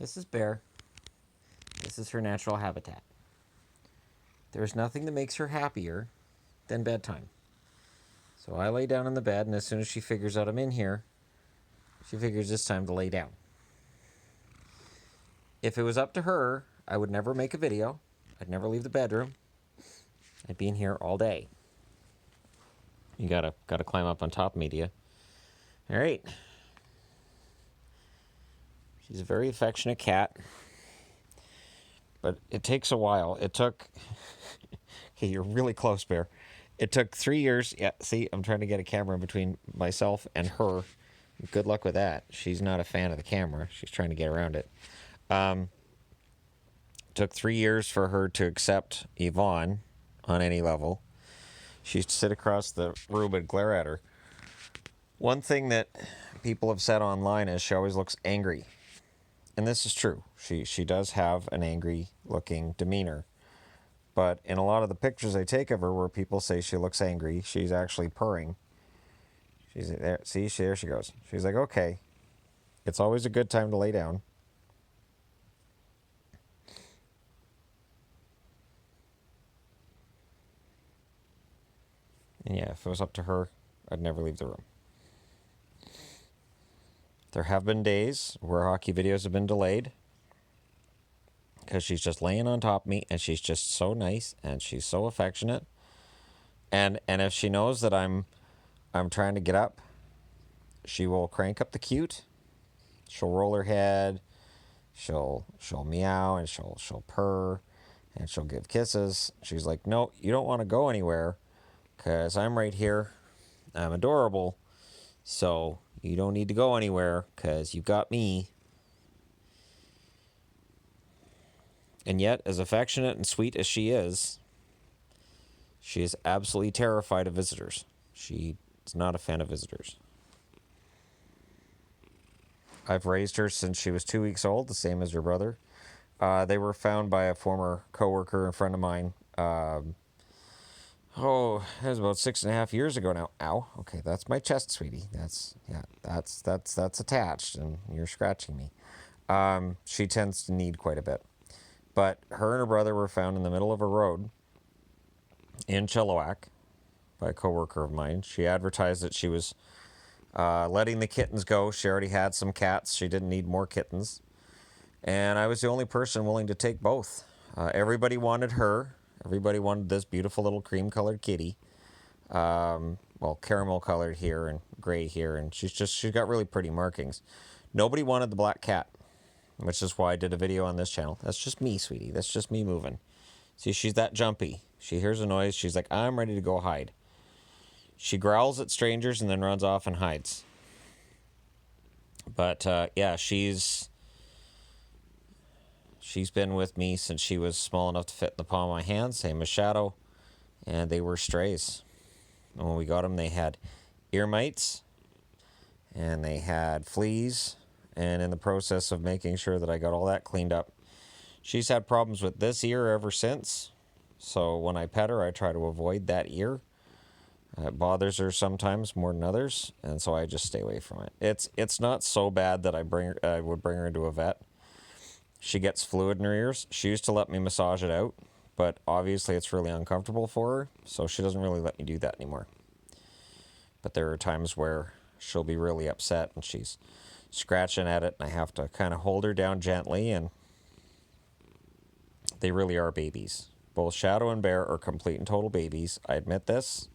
This is Bear. This is her natural habitat. There's nothing that makes her happier than bedtime. So I lay down in the bed, and as soon as she figures out I'm in here, she figures it's time to lay down. If it was up to her, I would never make a video. I'd never leave the bedroom. I'd be in here all day. You gotta climb up on top of me, do you? All right. She's a very affectionate cat, but it takes a while. It took. Okay, you're really close, Bear. It took 3 years. Yeah, see, I'm trying to get a camera between myself and her. Good luck with that. She's not a fan of the camera. She's trying to get around it. Took 3 years for her to accept Yvonne on any level. She used to sit across the room and glare at her. One thing that people have said online is she always looks angry. And this is true. She does have an angry looking demeanor. But in a lot of the pictures I take of her where people say she looks angry, she's actually purring. She's there. See, there she goes. She's like, okay, it's always a good time to lay down. And yeah, if it was up to her, I'd never leave the room. There have been days where hockey videos have been delayed because she's just laying on top of me and she's just so nice and she's so affectionate. And if she knows that I'm trying to get up, she will crank up the cute. She'll roll her head. She'll meow and she'll purr and she'll give kisses. She's like, no, you don't want to go anywhere because I'm right here. I'm adorable. So you don't need to go anywhere because you've got me. And yet, as affectionate and sweet as she is absolutely terrified of visitors. She is not a fan of visitors. I've raised her since she was 2 weeks old, the same as your brother. They were found by a former coworker and friend of mine. That was about 6.5 years ago now. Ow. Okay, that's my chest, sweetie. That's attached, and you're scratching me. She tends to need quite a bit. But her and her brother were found in the middle of a road in Chilliwack by a coworker of mine. She advertised that she was letting the kittens go. She already had some cats. She didn't need more kittens. And I was the only person willing to take both. Everybody wanted her. Everybody wanted this beautiful little cream-colored kitty. Well, caramel-colored here and gray here. And she's got really pretty markings. Nobody wanted the black cat, which is why I did a video on this channel. That's just me, sweetie. That's just me moving. See, she's that jumpy. She hears a noise. She's like, I'm ready to go hide. She growls at strangers and then runs off and hides. But, yeah, she's been with me since she was small enough to fit in the palm of my hand, same as Shadow. And they were strays. And when we got them, they had ear mites. And they had fleas. And in the process of making sure that I got all that cleaned up, she's had problems with this ear ever since. So when I pet her, I try to avoid that ear. It bothers her sometimes more than others, and so I just stay away from it. It's not so bad that I would bring her into a vet. She gets fluid in her ears. She used to let me massage it out, but obviously it's really uncomfortable for her, so she doesn't really let me do that anymore. But there are times where she'll be really upset and she's scratching at it, and I have to kind of hold her down gently, and they really are babies. Both Shadow and Bear are complete and total babies. I admit this.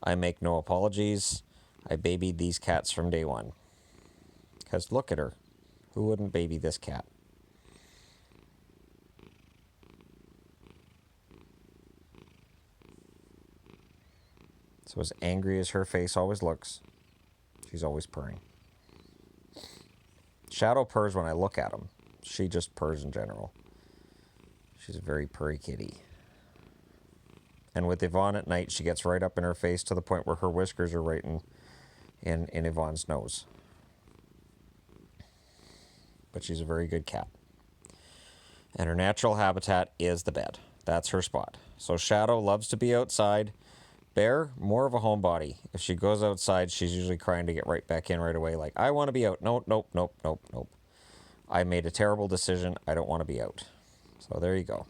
I make no apologies. I babied these cats from day one. Because look at her. Who wouldn't baby this cat? So as angry as her face always looks, she's always purring. Shadow purrs when I look at him. She just purrs in general. She's a very purry kitty. And with Yvonne at night, she gets right up in her face to the point where her whiskers are right in Yvonne's nose. But she's a very good cat. And her natural habitat is the bed. That's her spot. So Shadow loves to be outside. Bear, more of a homebody. If she goes outside, she's usually crying to get right back in right away. Like, I want to be out. Nope. I made a terrible decision. I don't want to be out. So there you go.